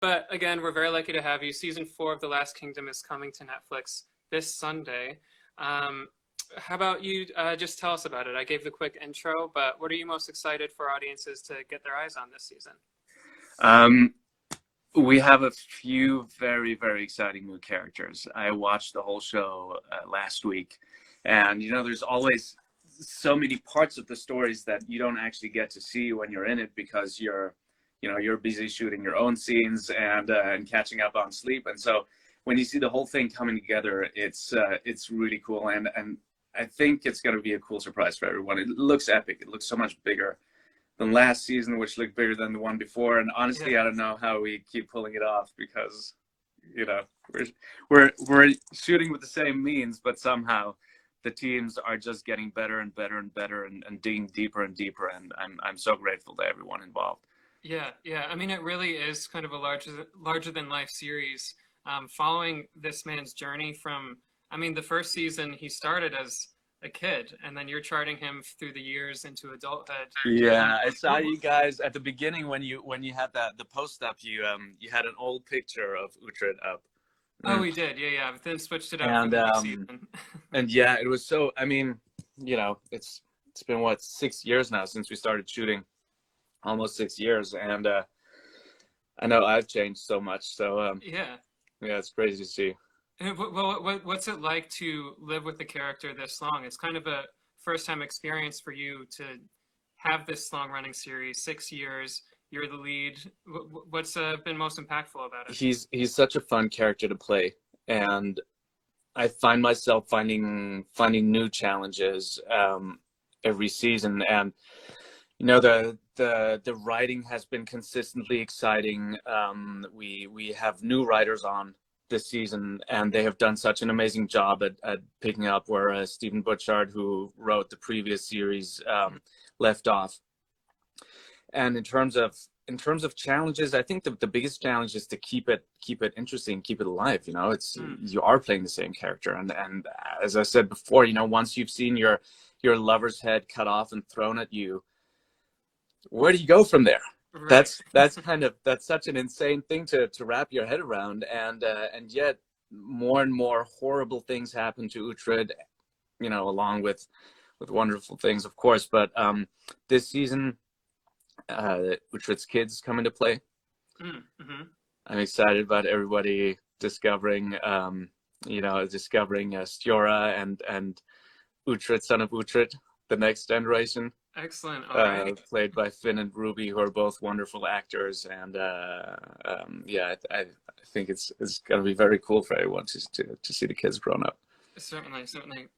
But again, we're very lucky to have you. Season 4 of The Last Kingdom is coming to Netflix this Sunday. Um, how about you just tell us about it? I gave the quick intro, but what are you most excited for audiences to get their eyes on this season? Um, we have a few very, very exciting new characters. I watched the whole show last week, and there's always so many parts of the stories that you don't actually get to see when you're in it because you're busy shooting your own scenes and catching up on sleep. And so when you see the whole thing coming together, it's really cool, and I think it's going to be a cool surprise for everyone. It looks epic. It looks so much bigger than last season, which looked bigger than the one before. And honestly, Yeah. I don't know how we keep pulling it off because, you know, we're shooting with the same means, but somehow the teams are just getting better and better and better and digging deeper and deeper. And I'm so grateful to everyone involved. Yeah, yeah. I mean, it really is kind of a larger than life series, following this man's journey from. I mean, the first season he started as a kid, and then you're charting him through the years into adulthood. Yeah, I saw What, you guys at the beginning when you had the post up. You had an old picture of Uhtred up. oh, Mm. we did. Yeah, yeah. But then switched it out for And the new um, season. and yeah, it was so. I mean, it's been what 6 years now since we started shooting, almost 6 years, and I know I've changed so much. So Yeah. yeah, it's crazy to see. Well, what's it like to live with the character this long? It's kind of a first time experience for you to have this long running series, 6 years. You're the lead. What's been most impactful about it? He's such a fun character to play, and I find myself finding new challenges every season, and the writing has been consistently exciting. We have new writers on this season, and they have done such an amazing job at picking up where Stephen Butchard, who wrote the previous series, left off. And in terms of challenges, I think the biggest challenge is to keep it interesting, keep it alive. It's Mm, you are playing the same character, and as I said before, once you've seen your lover's head cut off and thrown at you, where do you go from there? right. That's such an insane thing to wrap your head around, and yet more and more horrible things happen to Uhtred, along with wonderful things, of course. But this season, Uhtred's kids come into play. Mm-hmm. I'm excited about everybody discovering, Stiora and Uhtred, son of Uhtred, the next generation. Excellent. All right. Played by Finn and Ruby, who are both wonderful actors, and yeah, I think it's gonna be very cool for everyone to see the kids grown up. Certainly, certainly.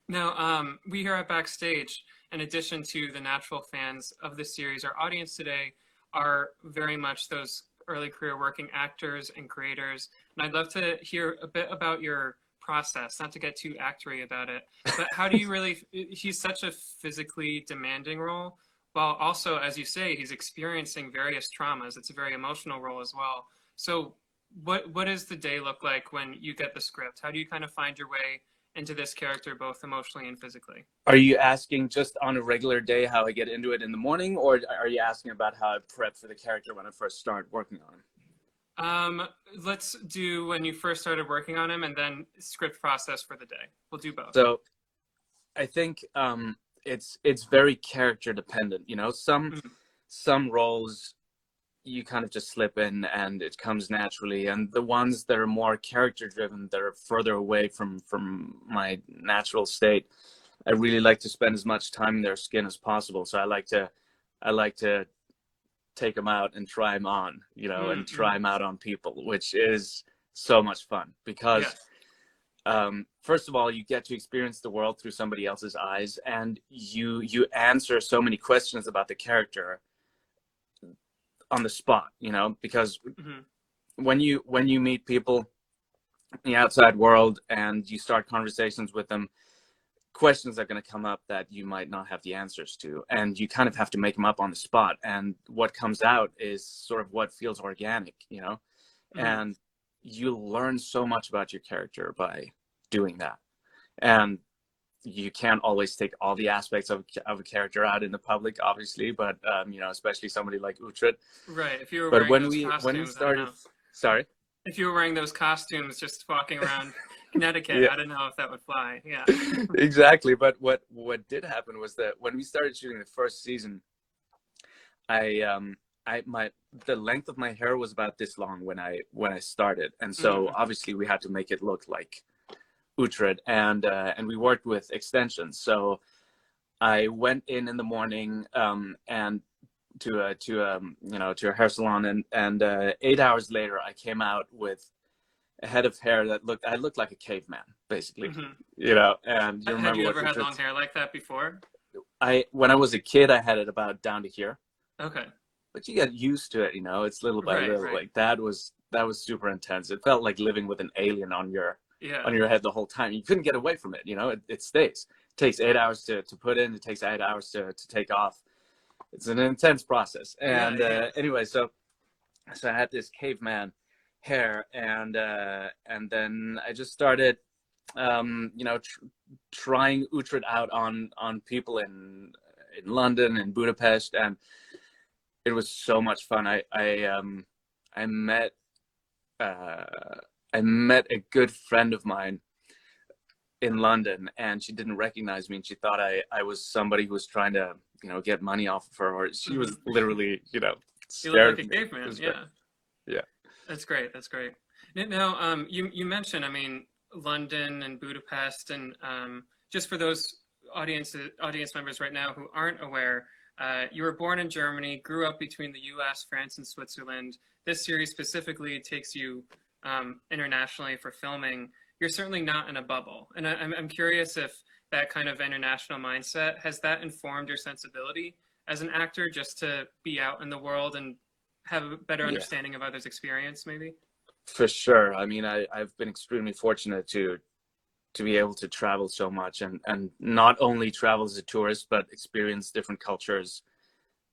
Now, we here at Backstage, in addition to the natural fans of the series, our audience today are very much those early career working actors and creators. And I'd love to hear a bit about your process, not to get too actory about it, but how do you really, he's such a physically demanding role, while also, as you say, he's experiencing various traumas. It's a very emotional role as well. So what does the day look like when you get the script? How do you kind of find your way into this character, both emotionally and physically? Are you asking just on a regular day how I get into it in the morning, or are you asking about how I prep for the character when I first start working on him? Let's do when you first started working on him, and then script process for the day. We'll do both. So I think it's very character dependent. Mm, Some roles you kind of just slip in and it comes naturally, and the ones that are more character driven, that are further away from my natural state, I really like to spend as much time in their skin as possible. So I like to take them out and try them on, and try mm. them out on people, which is so much fun because Yes. first of all, you get to experience the world through somebody else's eyes, and you answer so many questions about the character on the spot, because Hmm. when you meet people in the outside world and you start conversations with them, questions are going to come up that you might not have the answers to, and you kind of have to make them up on the spot, and what comes out is sort of what feels organic, Hmm. and you learn so much about your character by doing that. And you can't always take all the aspects of a character out in the public, obviously, but you know, especially somebody like Uhtred. Right. If you were But wearing when those we costumes, I don't started, know. sorry. If you were wearing those costumes just walking around Connecticut, Yeah. I don't know if that would fly. Yeah. Exactly. But what did happen was that when we started shooting the first season, I my the length of my hair was about this long when I started, and so Mm. obviously we had to make it look like Uhtred, and we worked with extensions. So I went in the morning, and to a hair salon, and 8 hours later I came out with a head of hair that I looked like a caveman, basically. Hmm. You know, and you Have remember you what ever had long Uhtred's. hair like that before? When I was a kid, I had it about down to here, Okay. but you get used to it. You know, it's little by Right, little. right. Like that was super intense. It felt like living with an alien on Yeah. your head the whole time. You couldn't get away from it. You know, it stays. It takes 8 hours to put in. It takes 8 hours to take off. It's an intense process. Yeah, And yeah. anyway, so I had this caveman hair, and then I just started, trying Uhtred out on people in London and Budapest, and it was so much fun. I met I met a good friend of mine in London, and she didn't recognize me, and she thought I was somebody who was trying to, get money off of her. Or she was Hmm. literally, You look scared like of a me. It caveman. was great. Yeah. Yeah. That's great. That's great. Now, you mentioned, I mean, London and Budapest, and just for those audience members right now who aren't aware, you were born in Germany, grew up between the U.S., France, and Switzerland. This series specifically takes you internationally for filming. You're certainly not in a bubble, and I'm curious if that kind of international mindset has that informed your sensibility as an actor, just to be out in the world and have a better Yeah, understanding of others' experience, maybe? for sure. I mean, I've been extremely fortunate to be able to travel so much, and not only travel as a tourist, but experience different cultures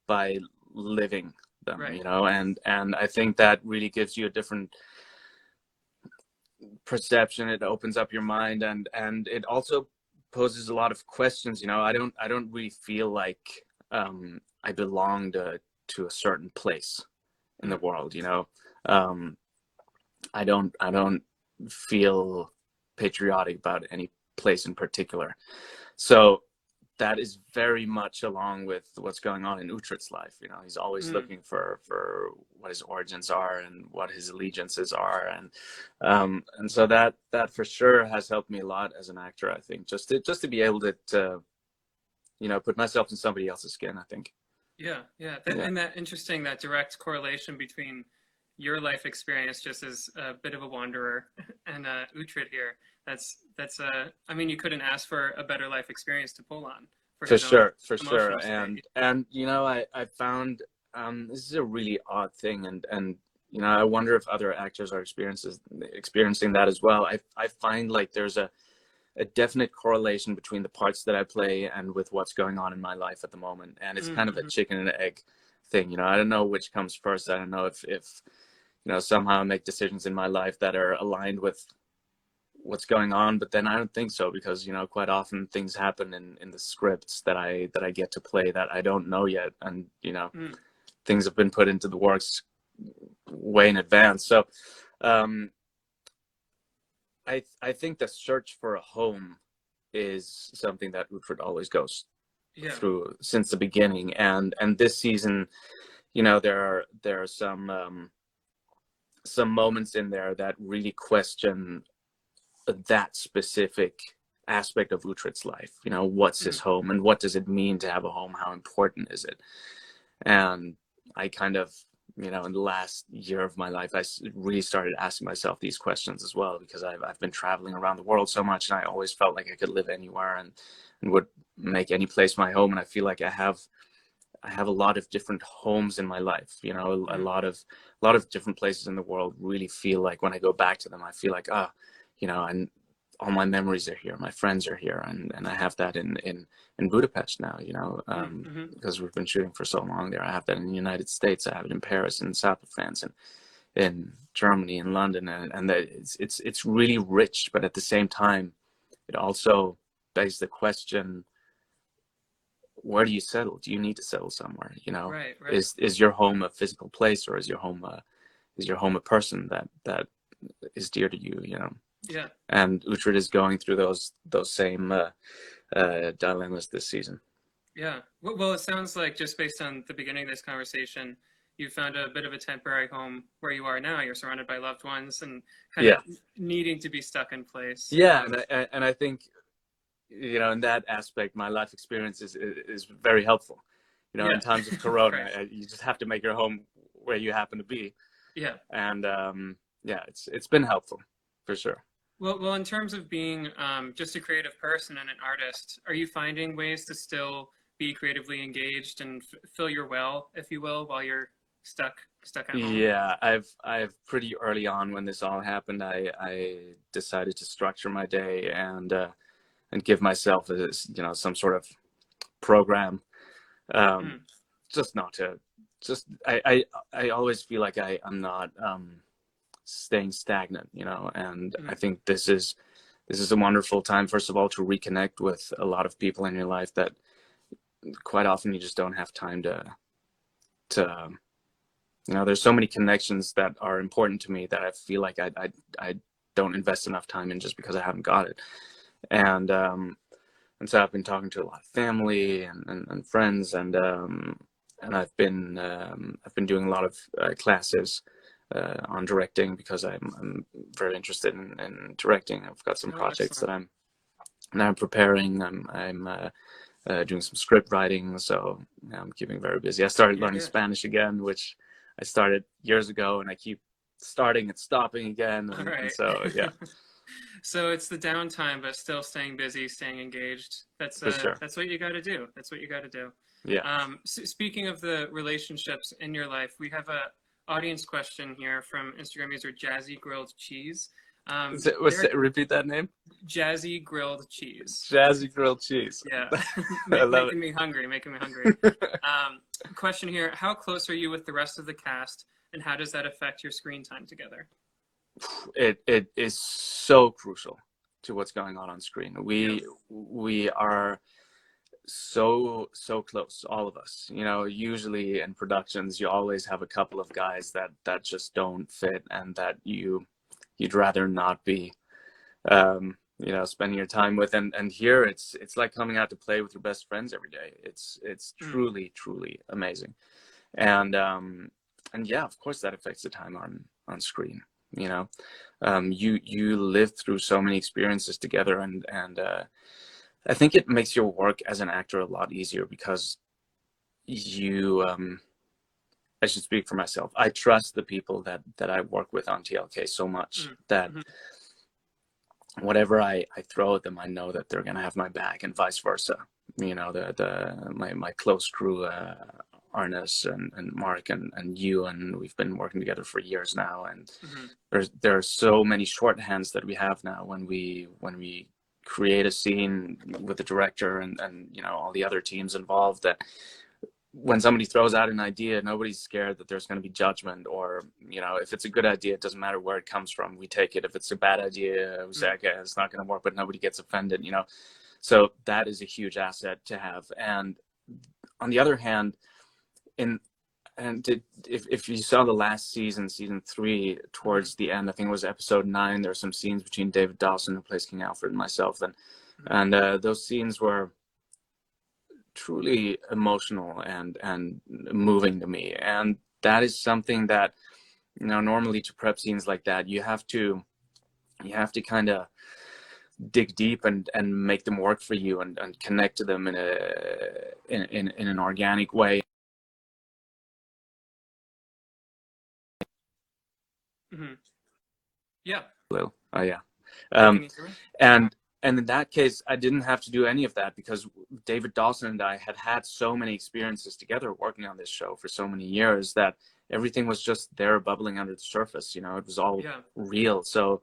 by living them, Right. and I think that really gives you a different perception. It opens up your mind, and it also poses a lot of questions. I don't really feel like I belong to a certain place in the Mm. world. um, I don't feel patriotic about any place in particular. So that is very much along with what's going on in Uhtred's life. He's always Mm. looking for what his origins are and what his allegiances are, and so that for sure has helped me a lot as an actor. I think just to be able to put myself in somebody else's skin. I think. Yeah, yeah. Yeah, And that interesting, that direct correlation between your life experience just as a bit of a wanderer and Uhtred here. I mean, you couldn't ask for a better life experience to pull on for for his own sure, for sure. emotional And state. and I found this is a really odd thing, and I wonder if other actors are experiencing that as well. I find like there's a definite correlation between the parts that I play and with what's going on in my life at the moment. And it's kind of a Mm-hmm. chicken and egg thing. I don't know which comes first. I don't know if somehow I make decisions in my life that are aligned with what's going on, but then I don't think so, because quite often things happen in the scripts that I get to play that I don't know yet, and Mm. things have been put into the works way in advance. So um I think the search for a home is something that Uhtred always goes Yeah. through since the beginning, and this season, there are some moments in there that really question that specific aspect of Uhtred's life. What's his Mm. home, and what does it mean to have a home? How important is it? And I kind of, in the last year of my life, I really started asking myself these questions as well, because I've been traveling around the world so much, and I always felt like I could live anywhere, and would make any place my home. And I feel like I have a lot of different homes in my life. A Mm. lot of different places in the world really feel like, when I go back to them, I feel like, and all my memories are here, my friends are here, and I have that in Budapest now. Mm. Mm-hmm. Because we've been shooting for so long there. I have that in the United States. I have it in Paris, in the south of France, and in Germany, in London, and that it's really rich. But at the same time, it also begs the question, where do you settle? Do you need to settle somewhere? You know, Right, right. is your home a physical place, or is your home a person that is dear to you? You know, Yeah. and Uhtred is going through those same dilemmas this season. Yeah. Well, it sounds like just based on the beginning of this conversation, you found a bit of a temporary home where you are now. You're surrounded by loved ones and kind of Yeah, needing to be stuck in place. yeah, and I think, you know, in that aspect, my life experience is very helpful. You know, Yeah. in times of Right. Corona, you just have to make your home where you happen to be, Yeah. and yeah, it's been helpful for sure. Well, in terms of being just a creative person and an artist, are you finding ways to still be creatively engaged and fill your well, if you will, while you're stuck at home? Yeah, I've pretty early on when this all happened, I decided to structure my day and give myself a, you know, some sort of program, um, Mm, just not to just I always feel like I'm not staying stagnant, you know, and I mm, think this is a wonderful time, first of all, to reconnect with a lot of people in your life that quite often you just don't have time to you know, there's so many connections that are important to me that I feel like I don't invest enough time in just because I haven't got it. And and so I've been talking to a lot of family and friends, and I've been doing a lot of classes on directing because I'm very interested in directing. I've got some oh, projects that excellent. I'm preparing. I'm doing some script writing, so I'm keeping very busy. I started Yeah, learning yeah. Spanish again, which I started years ago, and I keep starting and stopping again, All and right. so yeah, So it's the downtime, but still staying busy, staying engaged. for sure. That's what you got to do. That's what you got to do. Yeah. Speaking of the relationships in your life, we have a audience question here from Instagram user Jazzy Grilled Cheese. Repeat that name? Jazzy Grilled Cheese. Jazzy grilled cheese. Yeah, I love making me hungry, making me hungry. it. Question here: how close are you with the rest of the cast, and how does that affect your screen time together? It is so crucial to what's going on screen. Yeah. We are so close, all of us. You know, usually in productions, you always have a couple of guys that just don't fit, and that you'd rather not be, you know, spending your time with. And here it's like coming out to play with your best friends every day. It's Mm, truly amazing. And yeah, of course that affects the time on screen. You know, you live through so many experiences together, and I think it makes your work as an actor a lot easier because you I should speak for myself. I trust the people that I work with on TLK so much mm, that mhm. whatever I throw at them, I know that they're gonna have my back, and vice versa. You know, my close crew, Arnes and Mark and you, and we've been working together for years now, and Mhm. there are so many shorthands that we have now when we create a scene with the director and you know all the other teams involved, that when somebody throws out an idea, nobody's scared that there's going to be judgment, or you know, if it's a good idea, it doesn't matter where it comes from, we take it. If it's a bad idea, we say Mm. okay, it's not going to work, but nobody gets offended, you know. So that is a huge asset to have. And on the other hand, in and if you saw the last season 3, Mhm. towards the end, I think it was episode 9, there were some scenes between David Dawson, who plays King Alfred, and myself, Mhm. and those scenes were truly emotional and moving to me. And that is something that, you know, normally to prep scenes like that, you have to kind of dig deep and make them work for you, and connect to them in an organic way. Mhm. Yeah. Oh yeah. Yeah. Can um you hear me? and in that case, I didn't have to do any of that because David Dawson and I had so many experiences together working on this show for so many years that everything was just there bubbling under the surface. You know, it was all Yeah. real. So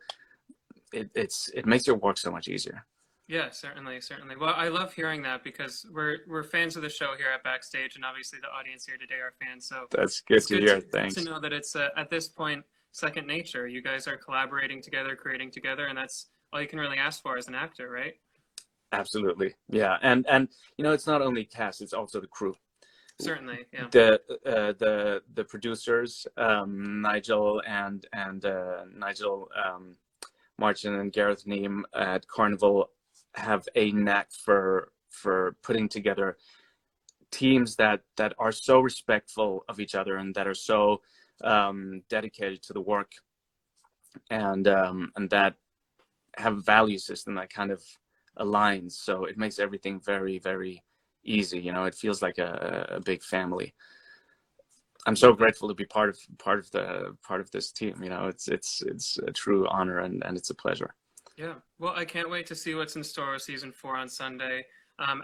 it makes your work so much easier. Yeah. Certainly. Certainly. Well, I love hearing that because we're fans of the show here at Backstage, and obviously the audience here today are fans. So That's good it's to hear. good to Thanks. know that it's at this point second nature. You guys are collaborating together, creating together, and that's all you can really ask for as an actor, right? Absolutely. Yeah. And you know, it's not only cast, it's also the crew. Certainly, yeah. The producers, Nigel and Nigel Martin and Gareth Neem at Carnival have a knack for putting together teams that are so respectful of each other and that are so dedicated to the work, and that have a value system that kind of aligns. So it makes everything very, very easy. You know, it feels like a big family. I'm so grateful to be part of this team. You know, it's a true honor, and it's a pleasure. Yeah. Well, I can't wait to see what's in store with season 4 on Sunday.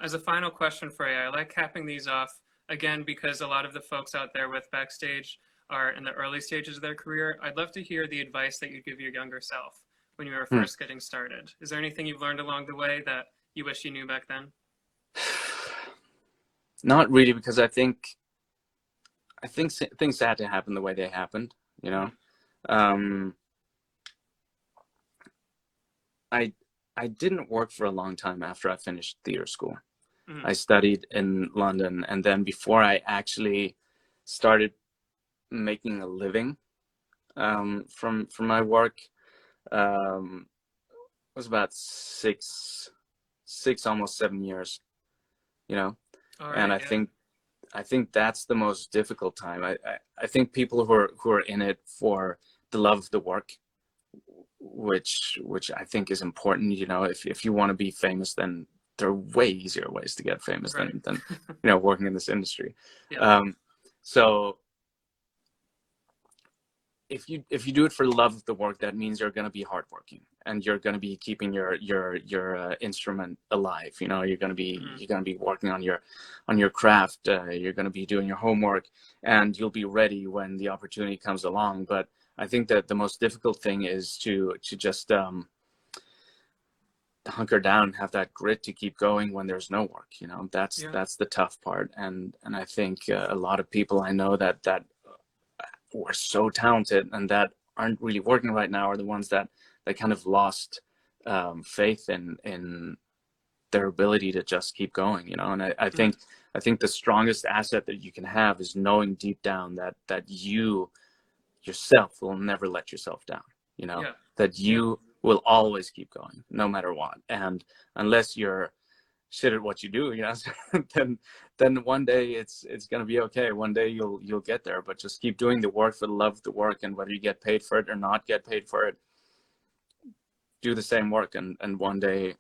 As a final question for you, I like capping these off again because a lot of the folks out there with Backstage are in the early stages of their career. I'd love to hear the advice that you'd give your younger self when you were first getting started. Is there anything you've learned along the way that you wish you knew back then? Not really, because I think things had to happen the way they happened. You know, I didn't work for a long time after I finished theater school. I studied in London, and then before I actually started making a living from my work, it was about six, almost 7 years. You know, All right, and I think that's the most difficult time. I think people who are in it for the love of the work, which I think is important. You know, if you want to be famous, then there are way easier ways to get famous than you know, working in this industry. Yeah. So if you do it for the love of the work, that means you're going to be hardworking, and you're going to be keeping your instrument alive. You know, you're going to be working on your craft. You're going to be doing your homework, and you'll be ready when the opportunity comes along. But I think that the most difficult thing is to just hunker down, have that grit to keep going when there's no work. You know, that's the tough part. And I think a lot of people I know that were so talented and that aren't really working right now are the ones that kind of lost faith in their ability to just keep going. You know, and I think the strongest asset that you can have is knowing deep down that you yourself will never let yourself down. You know, that you will always keep going no matter what, and unless you're shit at what you do, you know, then one day it's gonna be okay. One day you'll get there, but just keep doing the work for the love of the work, and whether you get paid for it or not get paid for it, do the same work, and one day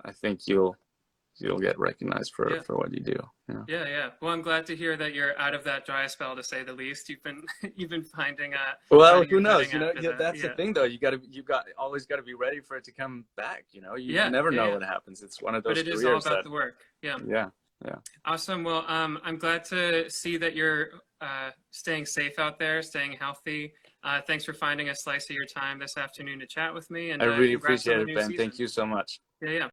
I think you'll get recognized for what you do. You know? Yeah. Well, I'm glad to hear that you're out of that dry spell, to say the least. You've been finding well, finding who knows? footing You know, after that. that's the thing, though. You always got to be ready for it to come back. You know, you never know what happens. It's one of those. But it careers is all about the work. Yeah. Awesome. Well, I'm glad to see that you're staying safe out there, staying healthy. Thanks for finding a slice of your time this afternoon to chat with me. And I really congrats appreciate on the it, new Ben. season. Thank you so much. Yeah.